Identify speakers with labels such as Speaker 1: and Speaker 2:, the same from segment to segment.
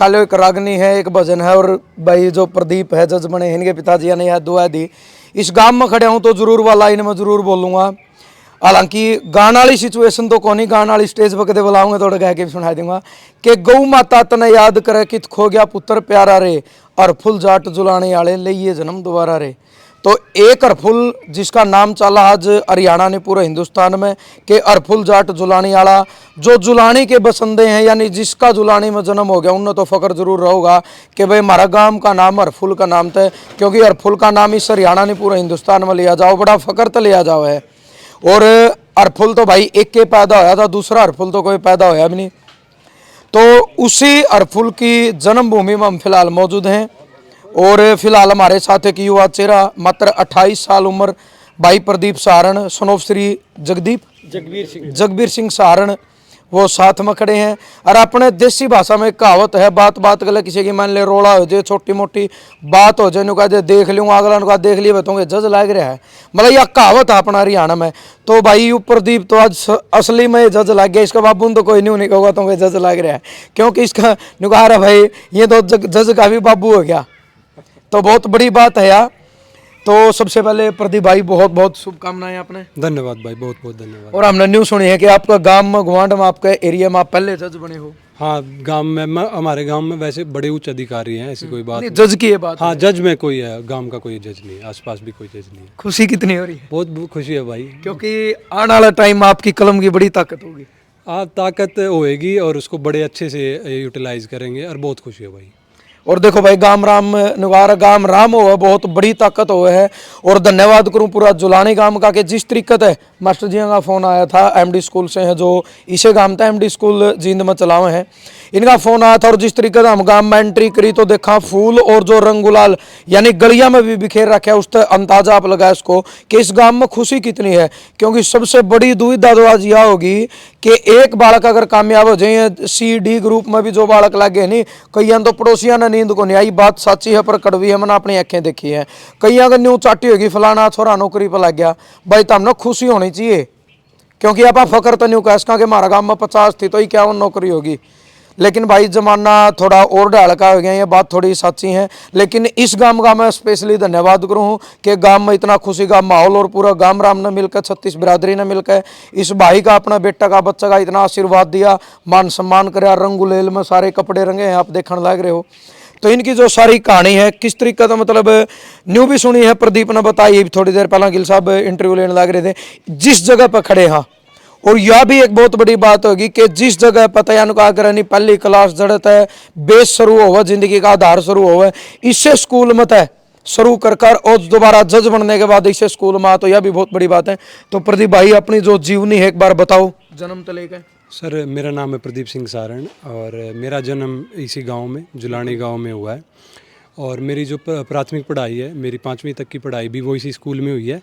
Speaker 1: खाली एक रागनी है, एक भजन है, और भाई जो प्रदीप है जज बने इनके पिताजी ने यह दुआ दी। इस गांव में खड़े हूँ तो जरूर वाला लाइन में जरूर बोलूँगा। हालांकि गाने वाली सिचुएशन तो कौन ही, गाने वाली स्टेज पर कदे बुलाऊंगा थोड़ा गा के सुना दूंगा कि गौ माता तने याद करे कित खो गया पुत्र प्यारा रे, और फुल जाट जुलाने वाले ले ये जन्म दोबारा रे। तो एक अरफुल जिसका नाम चला आज हरियाणा ने पूरे हिंदुस्तान में कि अरफुल जाट जुलानी वाला, जो जुलानी के बसंदे हैं यानी जिसका जुलानी में जन्म हो गया, उनने तो फख्र जरूर रहोगा कि भाई हमारा गांव का नाम अरफुल का नाम था, क्योंकि अरफुल का नाम इस हरियाणा ने पूरे हिंदुस्तान में लिया जाओ, बड़ा फख्र तो लिया जाओ है। और अरफुल तो भाई एक के पैदा होया था, दूसरा अरफुल तो कोई पैदा होया भी नहीं। तो उसी अरफुल की जन्मभूमि में हम फिलहाल मौजूद हैं, और फिलहाल हमारे साथ एक युवा चेहरा, मात्र 28 साल उम्र, भाई प्रदीप सहारण, सन ऑफ श्री जगबीर सिंह सहारण, वो साथ में खड़े हैं। और अपने देसी भाषा में कहावत है, बात बात गले किसी की मान ले रोड़ा हो जाए, छोटी मोटी बात हो जाए, नुका दे देख लूँगा अगला नुका देख लिए बताऊँगे जज लाग रहा है, मतलब यह कहावत है अपना हरियाणा में। तो भाई प्रदीप तो आज असली में जज लाग गया, इसका बाबू तो कोई नहीं होगा तो जज लाग रहा है, क्योंकि इसका नुका रहा भाई ये तो जज का भी बाबू हो गया, तो बहुत बड़ी बात है यार। तो सबसे पहले प्रदीप भाई बहुत बहुत शुभकामनाएं आपने।
Speaker 2: धन्यवाद भाई, बहुत बहुत धन्यवाद।
Speaker 1: और हमने न्यूज़ सुनी है कि आपका गांव में गुवांड में आपके एरिया में आप पहले जज बने हो।
Speaker 2: हाँ, गांव में हमारे गांव में वैसे बड़े उच्च अधिकारी हैं, ऐसी कोई बात नहीं।
Speaker 1: जज की ये बात।
Speaker 2: हाँ, जज में कोई है, गांव का कोई जज नहीं है, आसपास भी कोई जज नहीं है।
Speaker 1: खुशी कितनी हो रही है?
Speaker 2: बहुत खुशी है भाई,
Speaker 1: क्योंकि आने वाला टाइम आपकी कलम की बड़ी ताकत होगी।
Speaker 2: ताकत होएगी और उसको बड़े अच्छे से यूटिलाइज करेंगे, और बहुत खुशी है भाई।
Speaker 1: और देखो भाई गाम राम निवार गाम राम हो बहुत बड़ी ताकत हो है। और धन्यवाद करूं पूरा जुलानी गांव का कि जिस तरीके से मास्टर जी का फोन आया था, एमडी स्कूल से हैं जो इसे गांव था, एमडी स्कूल जींद में चलावे हैं, इनका फोन आया था। और जिस तरीके से हम गांव में एंट्री करी तो देखा फूल और जो रंग गुलाल यानी गलिया में भी बिखेर रखे, उससे अंदाजा आप लगाया इसको कि इस गांव में खुशी कितनी है। क्योंकि सबसे बड़ी दुविधा तो आज यह होगी कि एक बालक अगर कामयाब हो जाए, सी डी ग्रुप में भी जो बालक लगे नहीं, कई तो पड़ोसिया ने नींद को नहीं आई, बात सच्ची है पर कड़वी है, मैंने अपनी आंखें देखी है। कई अगर न्यू चाटी होगी फलाना छोरा नौकरी पर लग गया, भाई तो हमने खुशी होनी चाहिए, क्योंकि आप फकर तो नहीं कह सका कि हमारा गांव में 50 थी तो ही क्या नौकरी होगी। लेकिन भाई जमाना थोड़ा और ढाल का हो गया, ये बात थोड़ी सच्ची है। लेकिन इस गांव का मैं स्पेशली धन्यवाद करूँ कि गांव में इतना खुशी का माहौल, और पूरा गांव राम ने मिलकर 36 बिरादरी ने मिलकर इस भाई का, अपना बेटा का, बच्चा का इतना आशीर्वाद दिया, मान सम्मान कराया, रंग गुलेल में सारे कपड़े रंगे हैं, आप देखने लग रहे हो। तो इनकी जो सारी कहानी है किस तरीके का, मतलब न्यू भी सुनी है, प्रदीप ने बताई थोड़ी देर पहला, गिल साहब इंटरव्यू लेने लग रहे थे, जिस जगह पर खड़े हाँ। और यह भी एक बहुत बड़ी बात होगी कि जिस जगह पता यानी का करनी पहली क्लास जड़त है, बेस शुरू हो, जिंदगी का आधार शुरू हो, इससे स्कूल में तय शुरू कर और दोबारा जज बनने के बाद इसे स्कूल में आ, तो यह भी बहुत बड़ी बात है। तो प्रदीप भाई अपनी जो जीवनी है एक बार बताओ, जन्म तो लेकर।
Speaker 2: सर मेरा नाम है प्रदीप सिंह सारण, और मेरा जन्म इसी गांव में, जुलानी गांव में हुआ है। और मेरी जो प्राथमिक पढ़ाई है, मेरी 5वीं तक की पढ़ाई भी वो इसी स्कूल में हुई है।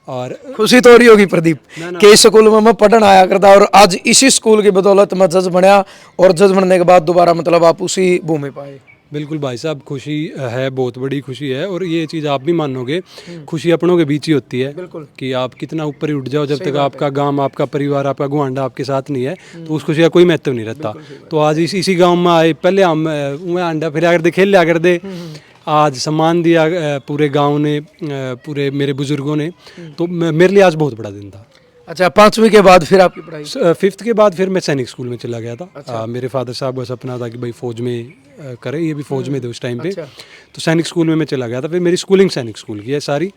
Speaker 2: और
Speaker 1: खुशी तो हो रही होगी प्रदीप कि इस स्कूल में मैं पढ़ने आया करता, और आज इसी स्कूल की बदौलत मैं जज बनया, और जज बनने के बाद दोबारा मतलब आप उसी भूमि पाए।
Speaker 2: बिल्कुल भाई साहब, खुशी है, बहुत बड़ी खुशी है। और ये चीज़ आप भी मानोगे, खुशी अपनों के बीच ही होती है कि आप कितना ऊपर ही उठ जाओ, जब तक आपका गांव, आपका परिवार, आपका गुआंढा आपके साथ नहीं है तो उस खुशी का कोई महत्व नहीं रहता। तो आज इसी गांव में आए, पहले हम अंडा फिर कर दे, खेल लिया कर दे, आज सम्मान दिया पूरे गांव ने, पूरे मेरे बुजुर्गों ने, तो मेरे लिए आज बहुत बड़ा दिन था।
Speaker 1: अच्छा, 5वीं के बाद फिर आपकी पढ़ाई?
Speaker 2: 5th के बाद फिर मैं सैनिक स्कूल में चला गया था। अच्छा। मेरे फादर साहब का सपना था कि भाई फौज में करें, ये भी फौज में थे उस टाइम पे। अच्छा। तो सैनिक स्कूल में मैं चला गया था, फिर मेरी स्कूलिंग सैनिक स्कूल की है सारी।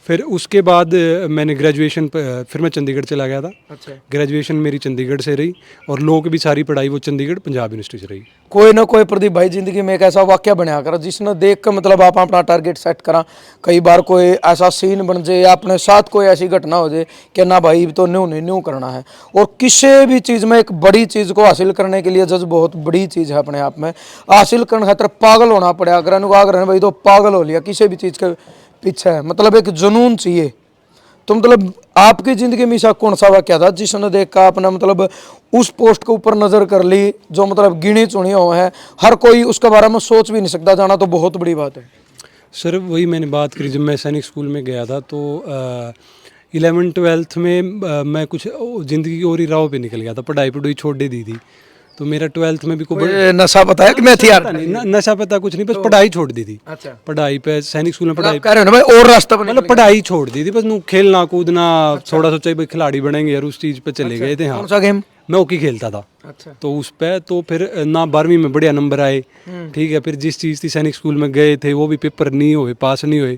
Speaker 2: फिर उसके बाद मैंने ग्रेजुएशन, फिर मैं चंडीगढ़ चला गया था। अच्छा। ग्रेजुएशन मेरी चंडीगढ़ से रही, और लोग भी सारी पढ़ाई वो चंडीगढ़ पंजाब यूनिवर्सिटी से रही।
Speaker 1: कोई ना कोई प्रदीप भाई जिंदगी में एक ऐसा वाक्य बनया करा जिसने देख कर मतलब आप अपना टारगेट सेट करा। कई बार कोई ऐसा सीन बन जाए या अपने साथ कोई ऐसी घटना हो जाए कि ना भाई तो न्यू करना है। और किसी भी चीज़ में एक बड़ी चीज़ को हासिल करने के लिए जज बहुत बड़ी चीज़ है अपने आप में। हासिल करने खातर पागल होना पड़े, अगर भाई तो पागल हो लिया किसी भी चीज़ के पीछे है, मतलब एक जुनून चाहिए। तो मतलब आपकी ज़िंदगी में ऐसा कौन सा वाक्य था जिसने देखा अपना मतलब उस पोस्ट के ऊपर नज़र कर ली, जो मतलब गिनी चुनी हुआ है, हर कोई उसके बारे में सोच भी नहीं सकता, जाना तो बहुत बड़ी बात है।
Speaker 2: सर वही मैंने बात करी, जब मैं सैनिक स्कूल में गया था तो 11th 12th में मैं कुछ ज़िंदगी की और ही राह पे निकल गया था, पढ़ाई छोड़ दे दी थी। तो मेरा 12th में भी
Speaker 1: कोई नशा पता है कि मैं हथियार?
Speaker 2: नहीं, नशा पता कुछ नहीं, बस पढ़ाई छोड़ दी थी।
Speaker 1: अच्छा,
Speaker 2: पढ़ाई पे सैनिक स्कूल में पढ़ाई
Speaker 1: कह रहे हो ना भाई और रास्ता बना,
Speaker 2: मतलब पढ़ाई छोड़ दी थी, बस नू खेलना कूदना थोड़ा सोचा भाई खिलाड़ी बनेंगे यार, उस चीज पे चले गए थे। हाँ,
Speaker 1: कौन सा गेम?
Speaker 2: मैं हॉकी खेलता था।
Speaker 1: अच्छा,
Speaker 2: तो उस पे तो फिर ना 12वीं में बढ़िया नंबर आए, ठीक है। फिर जिस चीज़ थी सैनिक स्कूल में गए थे वो भी पेपर नहीं हुए, पास नहीं हुए।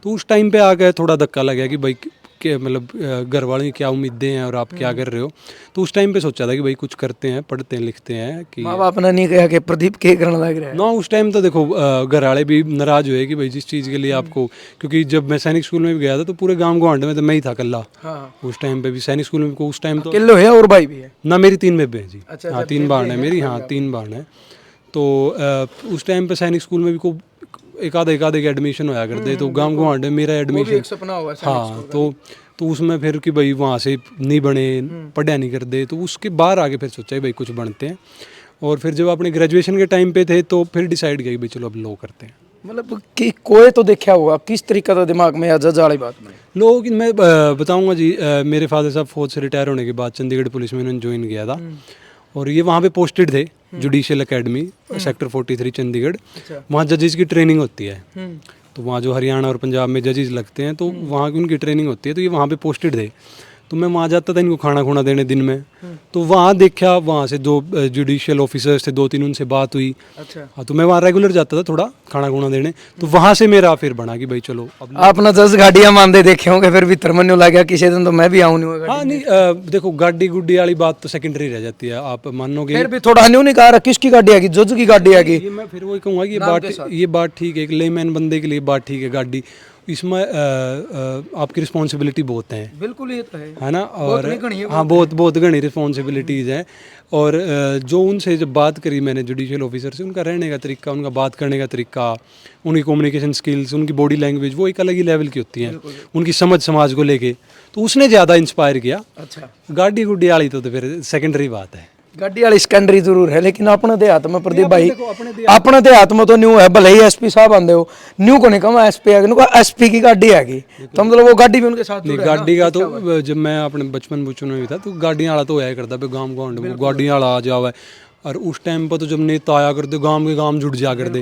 Speaker 2: तो उस टाइम पे आ गए, थोड़ा धक्का लगा कि भाई के मतलब घर वालों की क्या उम्मीदें हैं और आप क्या कर रहे हो। तो उस टाइम पे सोचा था कि भाई कुछ करते हैं, पढ़ते हैं, लिखते हैं कि
Speaker 1: माँ बाप ने नहीं कहा कि प्रदीप के करने लग रहा है?
Speaker 2: ना, उस टाइम तो देखो घर वाले भी नाराज हुए कि भाई जिस चीज़ के लिए आपको, क्योंकि जब मैं सैनिक स्कूल में भी गया था तो पूरे गांव गुआंढ में तो मैं ही था कल्ला।
Speaker 1: हाँ,
Speaker 2: उस टाइम पे भी सैनिक स्कूल में उस टाइम तो
Speaker 1: किलो है और भाई भी है
Speaker 2: ना, मेरी 3 बेबे हैं जी।
Speaker 1: अच्छा,
Speaker 2: हाँ, 3 बहन है मेरी। हाँ, 3 बहन है। तो उस टाइम पे सैनिक स्कूल में भी को एक आधे के एडमिशन होया करते, तो गांव गुआंढ में मेरा एडमिशन,
Speaker 1: एक सपना हुआ
Speaker 2: हाँ। तो उसमें फिर कि भाई वहाँ से नहीं बने, पढ़ा नहीं कर दे, तो उसके बाहर आगे फिर सोचा भाई कुछ बनते हैं। और फिर जब अपने ग्रेजुएशन के टाइम पे थे तो फिर डिसाइड किया कि भाई चलो अब लॉ करते हैं।
Speaker 1: मतलब कि कोई तो देखा होगा किस तरीके का दिमाग में आ जज वाली बात में?
Speaker 2: लॉ की मैं बताऊंगा जी। मेरे फादर साहब फौज से रिटायर होने के बाद चंडीगढ़ पुलिस में उन्होंने ज्वाइन किया था, और ये वहाँ पे पोस्टेड थे जुडिशियल एकेडमी सेक्टर 43 चंडीगढ़। वहाँ जजेस की ट्रेनिंग होती है, तो वहाँ जो हरियाणा और पंजाब में जजेस लगते हैं तो वहाँ की उनकी ट्रेनिंग होती है। तो ये वहाँ पे पोस्टेड थे, तो मैं वहाँ जाता था इनको खाना खुना देने दिन में। तो वहाँ देखा, वहाँ से जो जुडिशियल ऑफिसर्स थे 2-3 उनसे बात हुई।
Speaker 1: अच्छा,
Speaker 2: हाँ, तो मैं वहाँ रेगुलर जाता था थोड़ा खाना खुना देने। तो वहाँ से मेरा फिर बना कि भाई चलो अब।
Speaker 1: आपने 10 गाड़ियां मानते देखे होंगे, फिर भी तरमन्यू लग गया किसी दिन तो मैं भी आऊँ नहीं।
Speaker 2: हाँ नहीं, देखो गाड़ी गुड्डी वाली बात तो सेकेंडरी रह जाती है, आप मानोगे।
Speaker 1: फिर भी थोड़ा न्यू नहीं कहा रहा किसकी गाड़ी आएगी, जज की गाड़ी आएगी।
Speaker 2: ये मैं फिर वही कहूँगा कि ये बात ठीक है, एक लेमैन बंदे के लिए बात ठीक है गाड़ी, इसमें आपकी रिस्पॉन्सिबिलिटी बहुत है।
Speaker 1: बिल्कुल ये तो
Speaker 2: है ना। और हाँ, बहुत घनी रिस्पॉन्सिबिलिटीज़ हैं। और जो उनसे जब बात करी मैंने जुडिशियल ऑफिसर से, उनका रहने का तरीका, उनका बात करने का तरीका, उनकी कम्युनिकेशन स्किल्स, उनकी बॉडी लैंग्वेज, वो एक अलग ही लेवल की होती हैं। उनकी समझ समाज को लेके, तो उसने ज़्यादा इंस्पायर किया।
Speaker 1: अच्छा,
Speaker 2: गाड़ी गुड्डी वाली तो फिर सेकेंडरी बात है।
Speaker 1: गाड़ी वाली सेकेंडरी जरूर है, लेकिन अपने देहात में प्रदीप भाई, अपने देहात में तो न्यू है, भले ही एसपी साहब आंदे हो, न्यू को नहीं कहा एसपी आ गया, एसपी की गाड़ी आ गई, तो मतलब वो गाड़ी भी उनके साथ
Speaker 2: नहीं। गाड़ी का तो जब मैं अपने बचपन में भी था तो गाड़ियाँ वाला तो आया करता पे, गाँव गाँव में गाड़ियाँ वाला आ जावा। और उस टाइम पर तो जब नेता आया करते गांव के गांव जुड़ जा करते,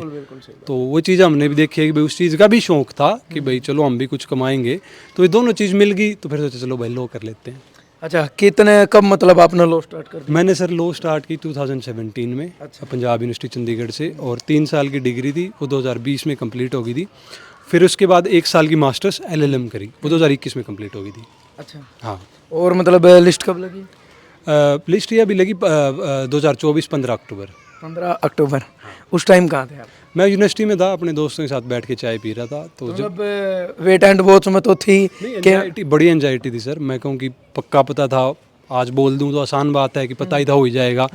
Speaker 2: तो वो चीज़ हमने भी देखी है कि भाई उस चीज़ का भी शौक था कि भाई चलो हम भी कुछ कमाएंगे। तो ये दोनों चीज़ मिल गई, तो फिर सोचा चलो भाई लॉ कर लेते हैं।
Speaker 1: अच्छा, कितने कब मतलब आपने लॉ स्टार्ट कर दिया?
Speaker 2: मैंने सर लॉ स्टार्ट की 2017 में।
Speaker 1: अच्छा।
Speaker 2: पंजाब यूनिवर्सिटी चंडीगढ़ से, और 3 साल की डिग्री थी वो 2020 में कंप्लीट हो गई थी। फिर उसके बाद 1 साल की मास्टर्स LLM करी, वो 2021 में कंप्लीट हो गई थी।
Speaker 1: अच्छा,
Speaker 2: हाँ।
Speaker 1: और मतलब लिस्ट कब लगी?
Speaker 2: लिस्ट ये अभी लगी 2024 15 अक्टूबर।
Speaker 1: 15 अक्टूबर। उस टाइम कहाँ थे आप?
Speaker 2: मैं यूनिवर्सिटी में था, अपने दोस्तों के साथ बैठ के चाय पी रहा था। तो जब
Speaker 1: मतलब वेट एंड वॉच में तो थी
Speaker 2: एंजाइटी, बड़ी एंजाइटी थी सर। मैं कहूँ कि पक्का पता था, आज बोल दूँ तो आसान बात है कि पता ही था हो ही जाएगा,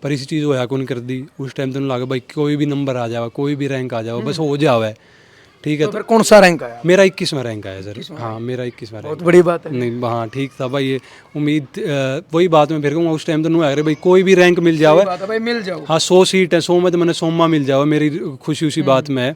Speaker 2: पर इसी चीज़ होया कौन कर दी। उस टाइम तो लगा भाई कोई भी नंबर आ जावा, कोई भी रैंक आ जावा, बस हो जावा, ठीक है।
Speaker 1: तो फिर कौन सा रैंक आया?
Speaker 2: मेरा 21वां रैंक आया सर। हाँ, मेरा 21वां रैंक।
Speaker 1: बहुत बड़ी बात है।
Speaker 2: नहीं, हाँ ठीक था भाई, ये उम्मीद वही बात मैं फिर कहूँगा उस टाइम तो नहीं आ रही भाई कोई भी रैंक मिल जावे।
Speaker 1: बात है भाई, मिल जाओ।
Speaker 2: हाँ, 100 सीट है, 100 में तो मैंने 100 मिल जावा, मेरी खुशी उसी बात में है।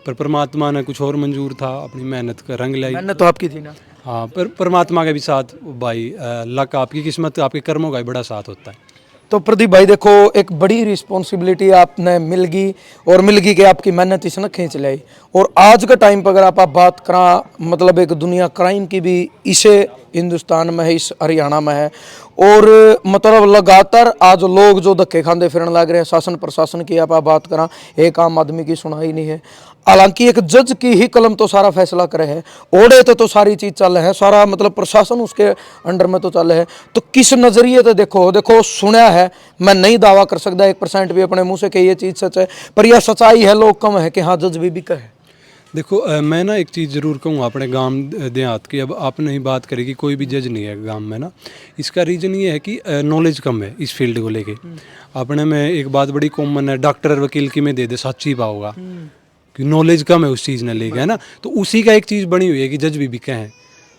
Speaker 2: पर परमात्मा ने कुछ और मंजूर था, अपनी मेहनत का रंग लाई।
Speaker 1: मेहनत तो आपकी थी ना।
Speaker 2: हाँ, पर परमात्मा का भी साथ भाई, लक, आपकी किस्मत, आपके कर्मों का भी बड़ा साथ होता है।
Speaker 1: तो प्रदीप भाई देखो, एक बड़ी रिस्पॉन्सिबिलिटी आपने मिल गई, और मिल गई कि आपकी मेहनत इसने खींच लाई। और आज के टाइम पर अगर आप बात करा, मतलब एक दुनिया क्राइम की भी इसे हिंदुस्तान में है, इस हरियाणा में है, और मतलब लगातार आज लोग जो धक्के खाते फिरने लग रहे हैं, शासन प्रशासन की आप बात करा, एक आम आदमी की सुनाई नहीं है। हालांकि एक जज की ही कलम तो सारा फैसला करे है, ओढ़े तो सारी चीज चल है, सारा मतलब प्रशासन उसके अंडर में तो चल है। तो किस नजरिए से देखो सुना है, मैं नहीं दावा कर सकता 1% भी अपने मुंह से कि ये चीज सच है, पर यह सच्चाई है, लोग कम है कि हाँ जज भी कहे।
Speaker 2: देखो मैं ना एक चीज़ ज़रूर कहूँ अपने गांव देहात की। अब आपने ही बात करी कि कोई भी जज नहीं है गांव में ना, इसका रीज़न ये है कि नॉलेज कम है इस फील्ड को लेके। अपने में एक बात बड़ी कॉमन है, डॉक्टर वकील की में दे सच ही पाओगा, कि नॉलेज कम है उस चीज़ ने लेके, है ना। तो उसी का एक चीज़ बनी हुई है कि जज भी बिके हैं।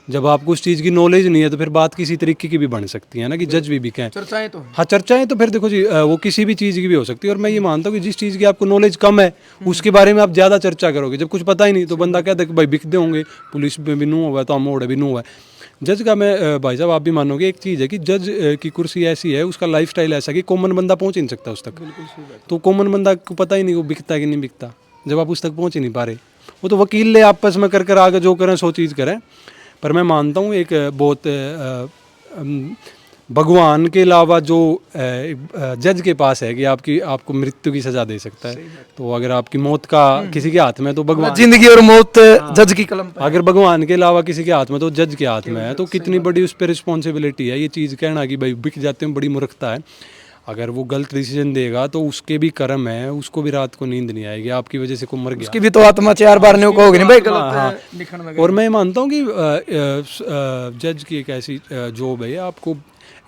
Speaker 2: जब आपको उस चीज़ की नॉलेज नहीं है तो फिर बात किसी तरीके की भी बन सकती है ना, कि जज भी बिके हैं।
Speaker 1: चर्चाएं तो
Speaker 2: हाँ, चर्चाएं तो फिर देखो जी, वो किसी भी चीज़ की भी हो सकती है। और मैं ये मानता हूँ कि जिस चीज़ की आपको नॉलेज कम है उसके बारे में आप ज़्यादा चर्चा करोगे। जब कुछ पता ही नहीं तो बंदा कहता है कि भाई बिकते होंगे, पुलिस में भी नू हुआ है तो हम ओढ़े भी नू हुआ है। जज का मैं भाई साहब आप भी मानोगे एक चीज़ है कि जज की कुर्सी ऐसी है, उसका लाइफस्टाइल ऐसा है कि कॉमन बंदा पहुंच ही नहीं सकता उस तक। तो कॉमन बंदा को पता ही नहीं वो बिकता है कि नहीं बिकता, जब आप उस तक पहुंच ही नहीं पा रहे। वो तो वकील ले आपस में कर आगे जो करें सो चीज़ करें। पर मैं मानता हूँ एक बहुत भगवान के अलावा जो जज के पास है कि आपको मृत्यु की सजा दे सकता है। तो अगर आपकी मौत का किसी के हाथ में, तो भगवान,
Speaker 1: जिंदगी और मौत जज की कलम पे।
Speaker 2: अगर भगवान के अलावा किसी के हाथ में, तो जज के हाथ में है। तो कितनी बड़ी उस पर रिस्पॉन्सिबिलिटी है। ये चीज़ कहना कि भाई बिक जाते हैं बड़ी मूर्खता है। अगर वो गलत डिसीजन देगा तो उसके भी कर्म है, उसको भी रात को नींद नहीं आएगी, आपकी वजह से को मर गया,
Speaker 1: उसकी भी तो आत्मा 4 बार नहीं कहोगे नहीं भाई गलत लिखण में।
Speaker 2: और मैं मानता हूँ कि जज की एक ऐसी जॉब है, आपको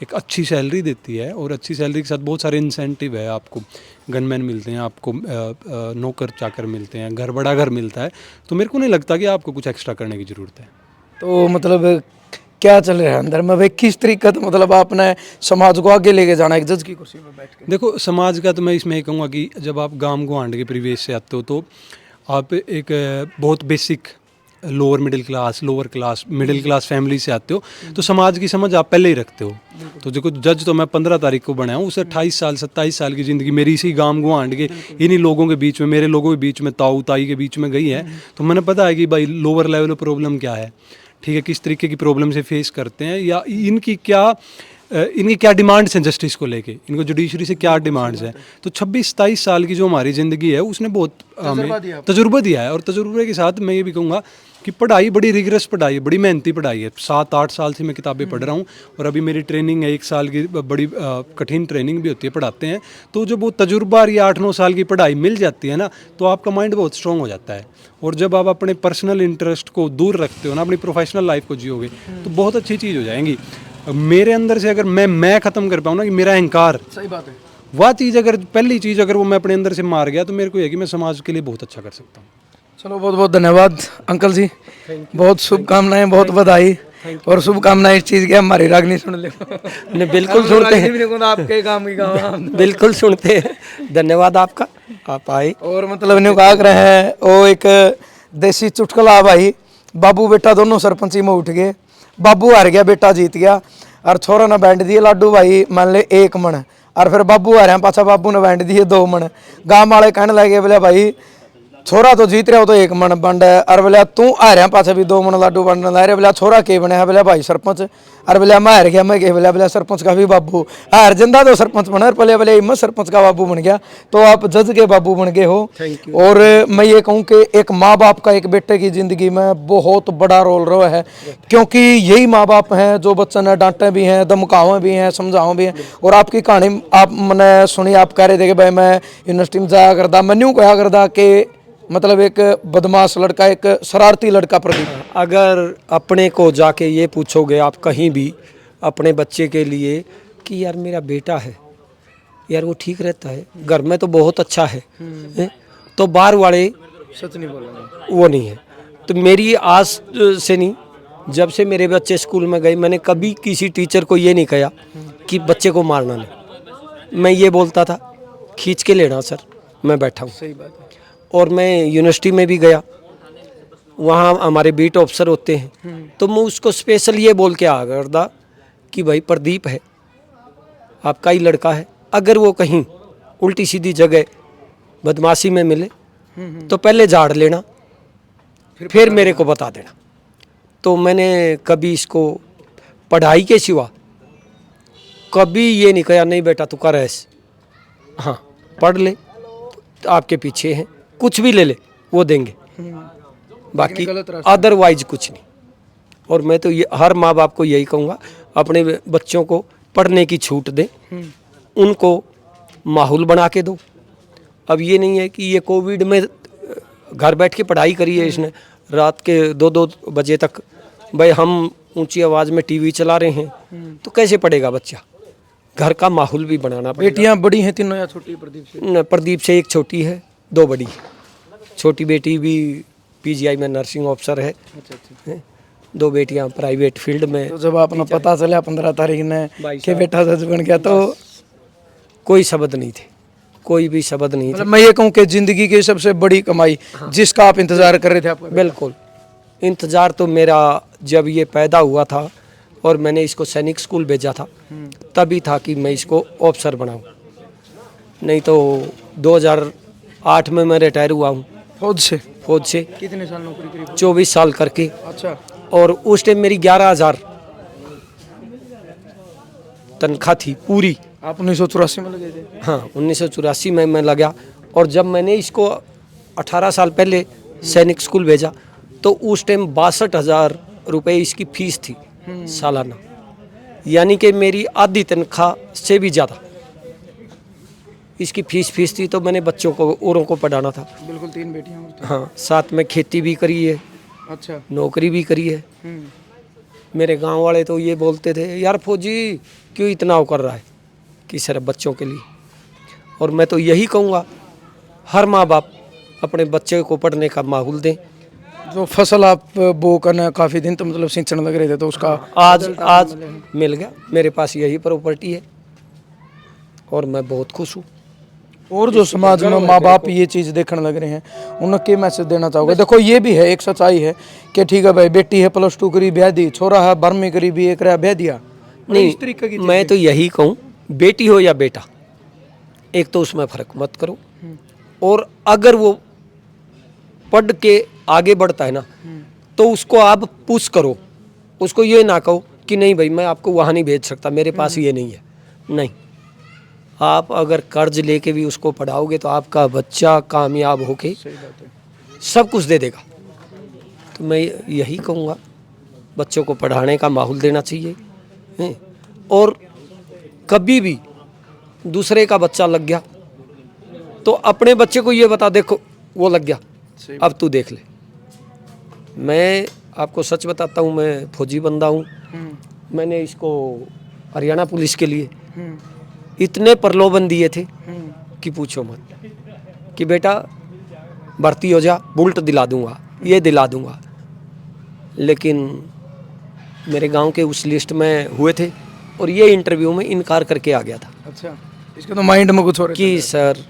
Speaker 2: एक अच्छी सैलरी देती है, और अच्छी सैलरी के साथ बहुत सारे इंसेंटिव है। आपको गनमैन मिलते हैं, आपको नौकर चाकर मिलते हैं, घर बड़ा घर मिलता है। तो मेरे को नहीं लगता कि आपको कुछ एक्स्ट्रा करने की ज़रूरत है।
Speaker 1: तो मतलब क्या चल रहा है अंदर में भाई, किस तरीके से मतलब आपने समाज को आगे लेके जाना है एक जज की कुर्सी में बैठ के?
Speaker 2: देखो समाज का तो मैं इसमें ये कहूँगा कि जब आप गांव गुआंढ के परिवेश से आते हो, तो आप एक बहुत basic lower middle class, lower class, middle class family से आते हो, तो समाज की समझ आप पहले ही रखते हो। तो देखो जज तो मैं 15 तारीख को बनाया हूँ, उसे 28 साल 27 साल की ज़िंदगी मेरी इसी गांव गुआंढ के इन्हीं लोगों के बीच में, मेरे लोगों के बीच में, ताऊ ताई के बीच में गई है। तो मैंने पता है कि भाई लोअर लेवल प्रॉब्लम क्या है, ठीक है, किस तरीके की प्रॉब्लम से फेस करते हैं, या इनकी क्या डिमांड्स हैं जस्टिस को लेके, इनको जुडिशरी से क्या डिमांड्स हैं। तो 26-27 साल की जो हमारी ज़िंदगी है उसने बहुत हमें तजुर्बा दिया है। और तजुर्बे के साथ मैं ये भी कहूँगा कि पढ़ाई बड़ी रिगरस पढ़ाई है, बड़ी मेहनती पढ़ाई है। 7-8 साल से मैं किताबें पढ़ रहा हूँ, और अभी मेरी ट्रेनिंग है 1 साल की, बड़ी कठिन ट्रेनिंग भी होती है, पढ़ाते हैं। तो जब वो तजुर्बा या 8-9 साल की पढ़ाई मिल जाती है ना, तो आपका माइंड बहुत स्ट्रॉन्ग हो जाता है। और जब आप अपने पर्सनल इंटरेस्ट को दूर रखते हो ना, अपनी प्रोफेशनल लाइफ को जियोगे, तो बहुत अच्छी चीज़ हो जाएंगी। मेरे अंदर से अगर मैं ख़त्म कर पाऊँ ना कि मेरा अहंकार,
Speaker 1: सही बात है,
Speaker 2: वह चीज़ अगर पहली चीज़ अगर वो मैं अपने अंदर से मार गया, तो मेरे को ये कि मैं समाज के लिए बहुत अच्छा कर सकता हूँ।
Speaker 1: चलो बहुत बहुत धन्यवाद अंकल जी, बहुत शुभकामनाएं, बहुत बधाई, और शुभकामनाएं इस चीज़ की हमारी रागनी सुन ले।
Speaker 3: नहीं बिल्कुल सुनते हैं,
Speaker 1: आपके काम की काम
Speaker 3: बिल्कुल सुनते हैं। धन्यवाद आपका, आप आए।
Speaker 1: और मतलब न्यू का रहे हैं वो एक देसी चुटकुला भाई, बाबू बेटा दोनों सरपंची में उठ गए, बाबू हार गया बेटा जीत गया, और छोरा ने बैंड दिए लाडू भाई मान ले 1 मन, और फिर बाबू हारे पाछा बाबू ने बैंड दिए 2 मन। गाँव वाले कहने लगे बोले भाई छोरा तो जीत रहा हो तो 1 मन बंड है, और बोले तू आ रहा पाछा भी 2 मन लाडू बंड ला रहे। बोला छोरा के बने है, बोले भाई सरपंच, और बोले मैं हार गया, मैं के बोले सरपंच का भी बाबू हार जिंदा तो सरपंच बना, बोले बोले मैं सरपंच का बाबू बन गया। तो आप जज के बाबू बन गए हो। और मैं ये कहूँ कि एक माँ बाप का एक बेटे की जिंदगी में बहुत बड़ा रोल रहा है, क्योंकि यही माँ बाप हैं जो बच्चे ने डांटे भी हैं, धमकावे भी हैं, समझाओ भी हैं। और आपकी कहानी आप मैंने सुनी, आप कह रहे थे कि भाई मैं यूनिवर्सिटी में जाया करता, मैं यूँ कहा करता कि मतलब एक बदमाश लड़का, एक शरारती लड़का प्रदीप।
Speaker 3: अगर अपने को जाके ये पूछोगे आप कहीं भी अपने बच्चे के लिए कि यार मेरा बेटा है, यार वो ठीक रहता है, घर में तो बहुत अच्छा है, तो बाहर वाले
Speaker 1: सच नहीं बोल रहे,
Speaker 3: वो नहीं है। तो मेरी आज से नहीं, जब से मेरे बच्चे स्कूल में गए, मैंने कभी किसी टीचर को ये नहीं कहा कि बच्चे को मारना नहीं। मैं ये बोलता था खींच के लेना सर, मैं बैठा हूँ।
Speaker 1: सही बात है।
Speaker 3: और मैं यूनिवर्सिटी में भी गया, वहाँ हमारे बीट ऑफिसर होते हैं, तो मैं उसको स्पेशल ये बोल के आ करता कि भाई प्रदीप है, आपका ही लड़का है, अगर वो कहीं उल्टी सीधी जगह बदमाशी में मिले तो पहले झाड़ लेना, फिर मेरे को बता देना। तो मैंने कभी इसको पढ़ाई के सिवा कभी ये नहीं कहा नहीं बेटा तू कर ऐसे, हाँ पढ़ ले, तो आपके पीछे हैं, कुछ भी ले ले वो देंगे, बाकी अदरवाइज कुछ नहीं। और मैं तो ये हर माँ बाप को यही कहूँगा, अपने बच्चों को पढ़ने की छूट दें, उनको माहौल बना के दो। अब ये नहीं है कि ये कोविड में घर बैठ के पढ़ाई करी है इसने, रात के 2-2 बजे तक भाई हम ऊंची आवाज़ में टीवी चला रहे हैं, तो कैसे पढ़ेगा बच्चा। घर का माहौल भी बनाना पड़ेगा।
Speaker 1: बेटियां बड़ी हैं तीनों या छोटी? प्रदीप से
Speaker 3: प्रदीप से 1 छोटी है, 2 बड़ी है। छोटी बेटी भी पीजीआई में नर्सिंग ऑफिसर है।
Speaker 1: अच्छा।
Speaker 3: 2 बेटियां प्राइवेट फील्ड में।
Speaker 1: तो जब आपने पता चला 15 तारीख ने कि बेटा जज बन गया, तो
Speaker 3: कोई शब्द नहीं थे, कोई भी शब्द नहीं थे।
Speaker 1: मतलब मैं ये कहूँ कि जिंदगी की सबसे बड़ी कमाई जिसका आप इंतजार कर रहे थे आपको?
Speaker 3: बिल्कुल, इंतज़ार तो मेरा जब ये पैदा हुआ था और मैंने इसको सैनिक स्कूल भेजा था, तभी था कि मैं इसको ऑफिसर बनाऊं। नहीं तो 2008 में मैं रिटायर हुआ हूँ
Speaker 1: फौज से
Speaker 3: फौज से,
Speaker 1: कितने साल नौकरी करी?
Speaker 3: 24 साल करके।
Speaker 1: अच्छा।
Speaker 3: और उस टाइम मेरी 11,000 तनख्वाह थी पूरी।
Speaker 1: आप 1984 में लगे थे?
Speaker 3: हाँ, 1984 में मैं लगा। और जब मैंने इसको 18 साल पहले सैनिक स्कूल भेजा तो उस टाइम 62,000 रुपये इसकी फीस थी सालाना, यानी कि मेरी आधी तनख्वाह से भी ज़्यादा इसकी फीस थी। तो मैंने बच्चों को औरों को पढ़ाना था।
Speaker 1: बिल्कुल, 3 बेटियां और?
Speaker 3: हाँ, साथ में खेती भी करी है,
Speaker 1: अच्छा।
Speaker 3: नौकरी भी करी है। मेरे गांव वाले तो ये बोलते थे, यार फौजी क्यों इतना वो कर रहा है कि सिर्फ बच्चों के लिए। और मैं तो यही कहूँगा, हर माँ बाप अपने बच्चे को पढ़ने का माहौल दें।
Speaker 1: जो फसल आप बो करना काफ़ी दिन तो मतलब सिंचन लग रहे थे, तो उसका
Speaker 3: आज मिल गया। मेरे पास यही प्रॉपर्टी है और मैं बहुत खुश हूँ।
Speaker 1: और जो समाज में माँ बाप ये चीज़ देखने लग रहे हैं, उन्हें क्या मैसेज देना चाहोगे? देखो, ये भी है, एक सच्चाई है कि ठीक है भाई, बेटी है +2 करी ब्याह दी, छोरा है 12वीं करी भी एक रहा ब्याह दिया।
Speaker 3: नहीं,
Speaker 1: इस तरीके की
Speaker 3: मैं तो यही कहूँ, बेटी हो या बेटा, एक तो उसमें फ़र्क मत करो। और अगर वो पढ़ के आगे बढ़ता है ना, तो उसको आप पुश करो। उसको ये ना कहो कि नहीं भाई मैं आपको वहाँ नहीं भेज सकता, मेरे पास ये नहीं है। नहीं, आप अगर कर्ज लेके भी उसको पढ़ाओगे तो आपका बच्चा कामयाब होके सब कुछ दे देगा। तो मैं यही कहूँगा, बच्चों को पढ़ाने का माहौल देना चाहिए हैं। और कभी भी दूसरे का बच्चा लग गया तो अपने बच्चे को ये बता, देखो वो लग गया, अब तू देख ले। मैं आपको सच बताता हूँ, मैं फौजी बंदा हूँ। मैंने इसको हरियाणा पुलिस के लिए इतने प्रलोभन दिए थे कि पूछो मत, कि बेटा भर्ती हो जा, बुलेट दिला दूंगा, ये दिला दूंगा। लेकिन मेरे गांव के उस लिस्ट में हुए थे और ये इंटरव्यू में इनकार करके आ गया था।
Speaker 1: अच्छा, इसके तो माइंड में कुछ हो रहा है
Speaker 3: कि सर,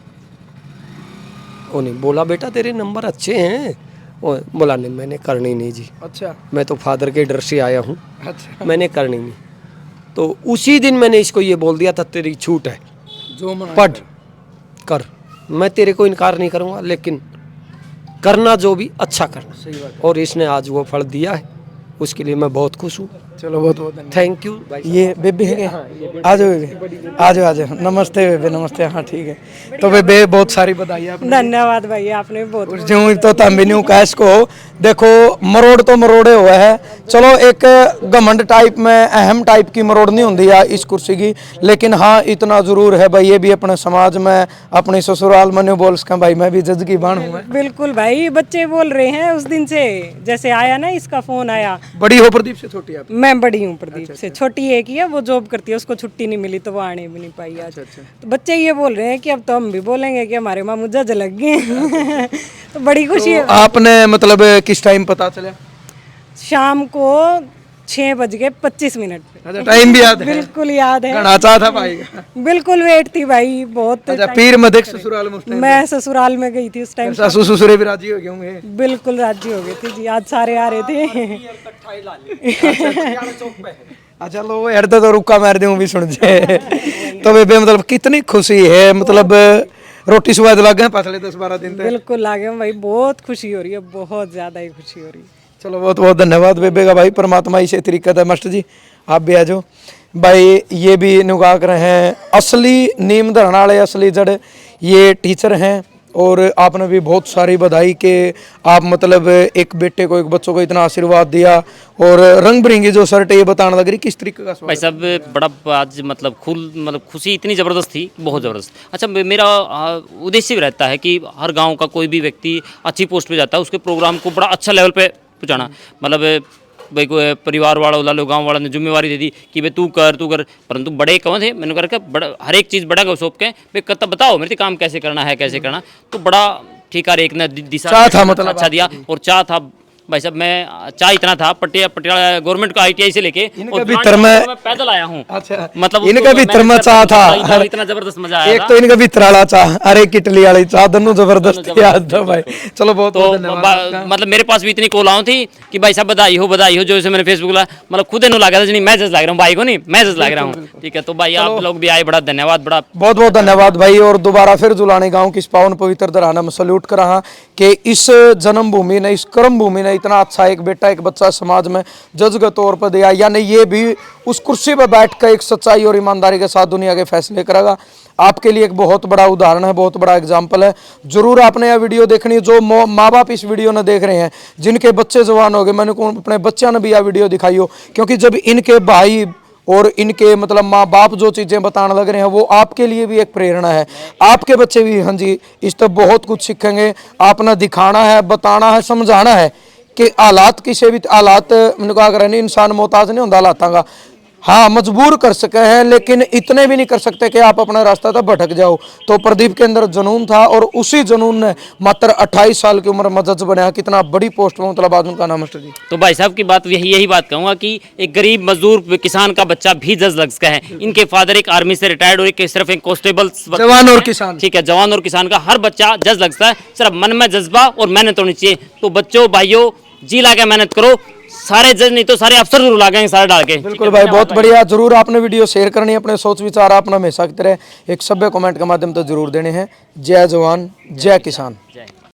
Speaker 3: उन्हें बोला बेटा तेरे नंबर अच्छे हैं, वो बोला नहीं मैंने करनी नहीं जी,
Speaker 1: अच्छा।
Speaker 3: मैं तो फादर के डर से आया हूँ,
Speaker 1: अच्छा,
Speaker 3: मैंने करनी नहीं। तो उसी दिन मैंने इसको ये बोल दिया था, तेरी छूट है,
Speaker 1: जो मन
Speaker 3: पढ़ कर, मैं तेरे को इनकार नहीं करूँगा, लेकिन करना जो भी अच्छा करना।
Speaker 1: सही बात
Speaker 3: और इसने आज वो फल दिया है, उसके लिए मैं बहुत खुश हूँ।
Speaker 1: है। चलो, बहुत बहुत धन्यवाद।
Speaker 3: Thank you.
Speaker 1: ये बेबे है क्या? आ जाओ बेबे, आ जाओ आ जाओ। नमस्ते बेबे, नमस्ते। हाँ ठीक है। तो बेबे बहुत सारी बधाई आपने।
Speaker 4: धन्यवाद भाई, आपने बहुत
Speaker 1: जो तो तंबिन्यू कैश को देखो, मरोड़ तो मरोड़े हुए है। चलो, एक घमंड टाइप में अहम टाइप की मरोड़ नहीं होती है इस कुर्सी की, लेकिन हाँ इतना जरूर है भाई, ये भी अपने समाज में अपने ससुराल में नहीं बोल सकें भाई, मैं भी जज की बाण हूँ।
Speaker 4: बिल्कुल भाई, बच्चे बोल रहे हैं उस दिन से, जैसे आया ना इसका फोन आया।
Speaker 1: बड़ी हो प्रदीप से छोटी आप?
Speaker 4: मैं बड़ी हूँ प्रदीप से, छोटी एक ही है, वो जॉब करती है, उसको छुट्टी नहीं मिली तो वो आने भी नहीं पाई आज। तो बच्चे ये बोल रहे हैं कि अब तो हम भी बोलेंगे कि हमारे मामू जज लग गए। तो बड़ी खुशी है।
Speaker 1: आपने मतलब किस टाइम पता चला?
Speaker 4: शाम को 6:25 पे।
Speaker 1: अच्छा, टाइम भी याद है?
Speaker 4: बिल्कुल याद है।
Speaker 1: घना चाह था भाई का।
Speaker 4: बिल्कुल वेट थी भाई, बहुत।
Speaker 1: अच्छा, पीर मदेक ससुराल में उस टाइम?
Speaker 4: मैं ससुराल में गई थी उस टाइम।
Speaker 1: सासू ससुरे भी राजी हो गए होंगे?
Speaker 4: बिल्कुल राजी हो गए थे जी, आज सारे आ रहे थे।
Speaker 1: अच्छा लो यार, तो रुका मार दूं भी सुन जे। तो बेबे मतलब कितनी खुशी है, मतलब रोटी स्वाद लग गए पतले 10-12 दिन तक?
Speaker 4: बिल्कुल लागे भाई, बहुत खुशी हो रही है, बहुत ज्यादा ही खुशी हो रही है।
Speaker 1: चलो, बहुत बहुत धन्यवाद बेबे का भाई, परमात्मा इसे तरीका है। मास्टर जी आप भी आ जाओ भाई। ये भी निगाह कर रहे हैं, असली नीम धरने वाले, असली जड़ ये टीचर हैं। और आपने भी बहुत सारी बधाई के आप मतलब एक बेटे को, एक बच्चों को इतना आशीर्वाद दिया। और रंग बिरंगी जो शर्ट ये बताने लग रही, किस तरीके का
Speaker 5: भाई साहब बड़ा आज मतलब खुशी इतनी ज़बरदस्त थी, बहुत ज़बरदस्त। अच्छा, मेरा उद्देश्य भी रहता है कि हर गांव का कोई भी व्यक्ति अच्छी पोस्ट पे जाता है, उसके प्रोग्राम को बड़ा अच्छा लेवल पे पहुंचाना। मतलब भाई को परिवार वालों ला लो, गाँव वालों ने जिम्मेवारी दे दी कि भाई तू कर, परंतु बड़े कौन थे, मैंने कहा बड़ा हर एक चीज़ बड़ा का सौंप के भाई कब बताओ मेरे काम कैसे करना है, कैसे करना। तो बड़ा ठीक है, एक ने दिशा
Speaker 1: चाह था मतलब
Speaker 5: अच्छा दिया, और चाह था भाई साहब मैं चाह इतना था पटियाला गवर्नमेंट का ITI से लेके
Speaker 1: इनका भीतर में
Speaker 5: पैदल आया हूँ।
Speaker 1: अच्छा
Speaker 5: मतलब
Speaker 1: इनका भीतर में चाह था
Speaker 5: इतना जबरदस्त मजा आया
Speaker 1: एक तो इनका भीतर वाला चाह अरे किटली वाली चाह दोनों जबरदस्त याद था भाई। चलो बहुत
Speaker 5: तो
Speaker 1: बहुत धन्यवाद।
Speaker 5: मतलब मेरे पास भी इतनी कॉल आओ थी कि भाई साहब बधाई हो जो जैसे मैंने फेसबुक मतलब खुद नु लगा था नहीं मैं जज लग रहा हूँ भाई को नहीं मैं जज लग रहा हूँ। ठीक है तो भाई आप लोग भी आए बड़ा धन्यवाद बड़ा
Speaker 1: बहुत बहुत धन्यवाद भाई। और दोबारा फिर जुलानी गांव की इस पावन पवित्र धराना में सल्यूट कर रहा कि इस जन्मभूमि ने इस कर्म भूमि ने इतना अच्छा एक बेटा एक बच्चा समाज में जज के तौर पर दिया, यानी ये भी उस कुर्सी पर बैठ कर एक सच्चाई और ईमानदारी के साथ दुनिया के फैसले करेगा। आपके लिए एक बहुत बड़ा उदाहरण है, बहुत बड़ा एग्जाम्पल है। जरूर आपने यह वीडियो देखनी है। जो माँ बाप इस वीडियो ने देख रहे हैं जिनके बच्चे जवान हो गए, मैंने अपने बच्चों ने भी यह वीडियो दिखाई हो, क्योंकि जब इनके भाई और इनके मतलब माँ बाप जो चीज़ें बताने लग रहे हैं वो आपके लिए भी एक प्रेरणा है। आपके बच्चे भी हाँ जी इस तो बहुत कुछ सीखेंगे। आपने दिखाना है, बताना है, समझाना है कि हालात किसी भी हालात मैंने कहा कर इंसान मोहताज नहीं होता हालातों का। हाँ मजबूर कर सके हैं लेकिन इतने भी नहीं कर सकते कि आप अपना रास्ता तक भटक जाओ। तो प्रदीप के अंदर जुनून था और उसी जुनून ने मात्र 28 साल की उम्र में जज बनाया। कितना बड़ी पोस्ट में मतलब आज उनका नाम मास्टर जी।
Speaker 5: तो भाई साहब की बात यही बात कहूंगा कि एक गरीब मजदूर किसान का बच्चा भी जज लग सका है। इनके फादर एक आर्मी से रिटायर्ड और एक सिर्फ एक कांस्टेबल
Speaker 1: जवान और किसान।
Speaker 5: ठीक है जवान और किसान का हर बच्चा जज लग सकता है। सिर्फ मन में जज्बा और मेहनत होनी चाहिए। तो बच्चों भाइयों जी ला के मेहनत करो। सारे जज नहीं तो सारे अफसर जरूर लागेंगे सारे डाल के।
Speaker 1: बिल्कुल भाई बहुत बढ़िया। जरूर आपने वीडियो शेयर करनी है, अपने सोच विचार आपने हमेशा की तरह एक सभ्य कमेंट के माध्यम से जरूर देने हैं। जय जवान जय किसान।